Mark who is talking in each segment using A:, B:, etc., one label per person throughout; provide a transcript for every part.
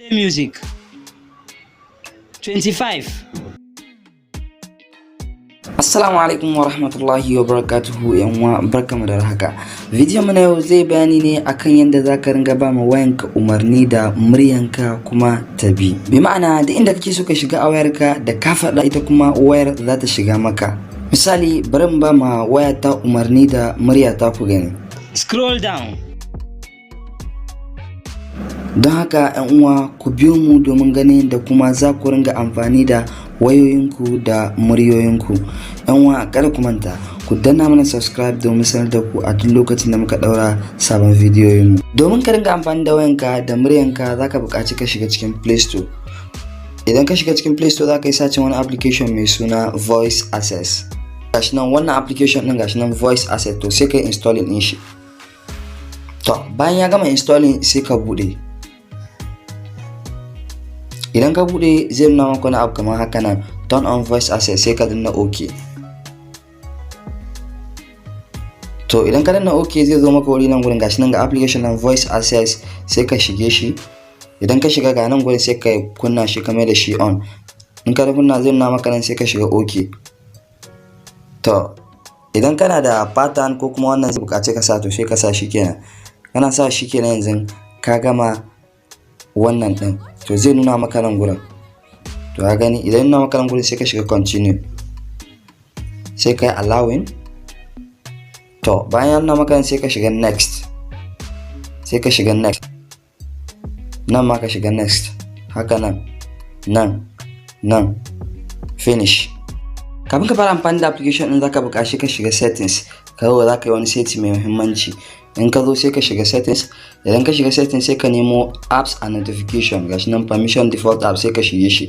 A: Play music. 25.
B: Assalamu alaikum wa rahmatullahi wa barakatuhu yan uwa, barkamu da haka. Bidiyon mu na yau zai bayani ne akan yadda zaka ringa ba ma wayanka umarni da muryanka kuma ta bi. Bi ma'ana da inda kake so ka shiga a wayarka da ka faɗa ita kuma wayar za ta shiga maka. Misali bari mu ba ma wayata umarni da muryata ku gani.
A: Scroll down.
B: Don haka yan uwa ku biyo mu domin ganin da kuma za ku ringa amfani da wayoyinku da muryoyinku. Yan uwa kada ku manta ku danna mana subscribe domin sanar da ku a duk lokacin da muka daura sabon bidiyoyin mu. Domin ka ringa amfani da wayanka da muryanka zaka buƙaci ka shiga cikin Play Store. Idan ka shiga cikin Play Store zaka yi searching wani application mai suna Voice Access. Gashi nan wannan application din gashi nan Voice Access, to sai ka installing din shi. To bayan ya gama installing sai ka bude. Idan ka bude zai nuna maka wani abu kamar haka nan, turn on voice access, sai ka danna OK. To idan ka danna OK zai zo maka wuri nan gurin gashi nan ga application nan voice access, sai ka shige shi. Idan ka shiga ga nan gurin sai ka kunna shi kamar da shi on. In ka kunna zai nuna maka nan sai ka shiga OK. To idan kana da pattern ko kuma wannan zai buƙaci ka sa, to sai ka sa shi kenan. Kana sa shi kenan yanzu ka gama wannan din, to zai nuna maka nan gurin. To ka gani idan nuna maka nan gurin sai ka shiga continue, sai ka yi allowing. To bayan nuna maka sai ka shiga next, sai ka shiga next, nan ma ka shiga next, haka nan finish. Kafin ka fara amfani da application din zaka buƙaci ka shiga settings, kawai zaka yi wani setting mai muhimmanci. In ka zo sai ka shiga settings, idan ka shiga settings sai ka nemo apps and notification, gashi nan permission default app, sai ka shige shi.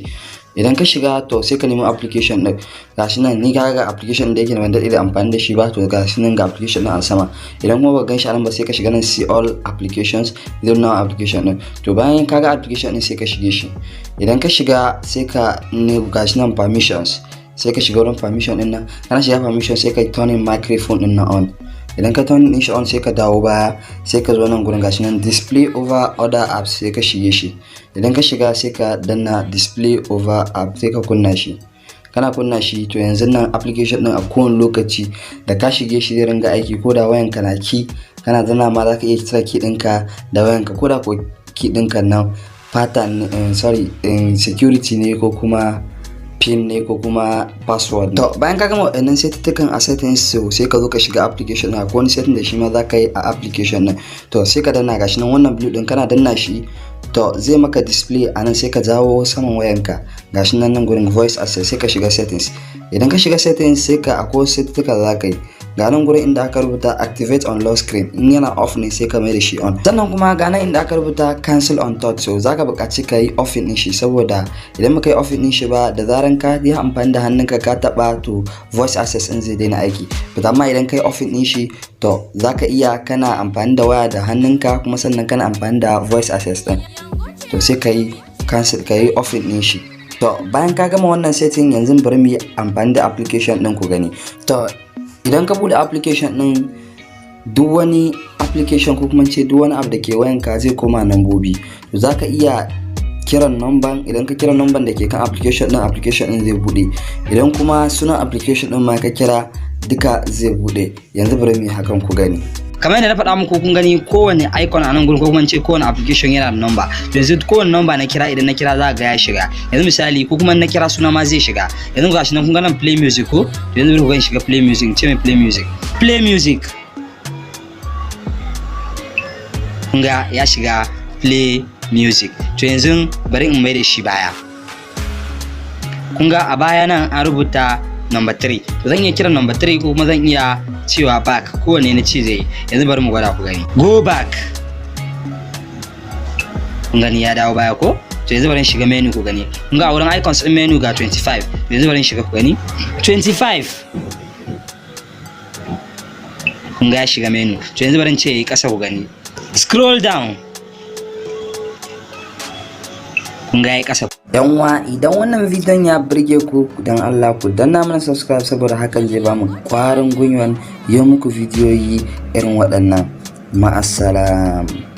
B: Idan ka shiga to sai ka nemo application din, gashi nan ni ga application da yake ban daɗe da amfani da shi ba, to gashi nan ga application din a sama. Idan kuma ba gan shi a nan ba sai ka shiga nan see all applications, zai nuna application din. To bayan ka ga application din sai ka shige shi. Idan ka shiga sai ka nemo gashi nan permissions, sai ka shiga wurin permission din nan. Kana shiga permission sai ka turn microphone din na on. Idan ka turn din shi on sai ka dawo baya, sai ka zo nan gurin gashi nan display over other apps, sai ka shige shi. Idan ka shiga sai ka danna display over app, sai ka kunna shi. Kana kunna shi to yanzu nan application din a kowane lokaci da ka shige shi zai ringa aiki, ko da wayanka na ki kana danna ma zaka iya kira ki dinka da wayanka, ko da ko ki dinka nan pattern security ne ko kuma pin ne ko kuma password. To bayan ka gama waɗannan setting a settings, sai ka zo ka shiga application na ko wani setting da shi ma za ka yi a application nan. To sai ka danna gashi nan wannan blue din, kana danna shi to zai maka display a nan, sai ka jawo saman wayanka gashi nan gurin voice access, sai ka shiga settings. Idan ka shiga settings sai ka akwai setting da za ka yi ga nan gurin inda aka rubuta activate on lock screen, in yana off ne sai ka mai da shi on. Sannan kuma ga nan inda aka rubuta cancel on touch, so zaka buƙaci ka yi off din shi, saboda idan baka yi off din shi ba da zaran ka yi amfani da hannunka ka taba, to voice access din zai daina aiki. But amma idan ka yi off din shi to zaka iya kana amfani da waya da hannunka kuma sannan kana amfani da voice access din, to sai ka yi cancel, ka yi off din shi. To bayan ka gama wannan setting yanzu bari mu yi amfani da application din ku gani. To idan ka bude application din, duk wani application ko kuma ce duk wani abu da ke wayanka zai koma nambobi. To zaka iya kiran number, idan ka kira number da ke kan application din zai bude. Idan kuma sunan application din ma ka kira duka zai bude. Yanzu bari mu yi hakan ku gani.
A: Kamar yadda na faɗa muku kun gani kowanne icon a nan gurin ko kuma ce kowanne application yana da number. To yanzu kowanne number na kira, idan na kira za ga ya shiga. Yanzu misali ko kuma na kira suna ma zai shiga. Yanzu gashi nan kun ga nan play music ko? To yanzu ku ga shiga play music, ce mai play music. Play music. Kun ga ya shiga play music. To yanzu bari in mai da shi baya. Kun ga a baya nan an rubuta number 3. To zan iya kira number 3 ko kuma zan iya cewa back, kowanne na ce zai. Yanzu bari mu gwada ku gani. Go back. Kun gani ya dawo baya ko? To yanzu bari in shiga menu ku gani. Kun ga a wurin icons din menu ga 25. Yanzu bari in shiga ku gani. 25. Kun ga ya shiga menu. To yanzu bari in ce yi kasa ku gani. Scroll down. Kun ga ya kasa.
B: Yanwa idan wannan bidiyon ya burge ku dan Allah ku danna mana subscribe, saboda hakan zai bamu kwarin gwiwan yi muku bidiyoyi irin waɗannan. Ma'assalam.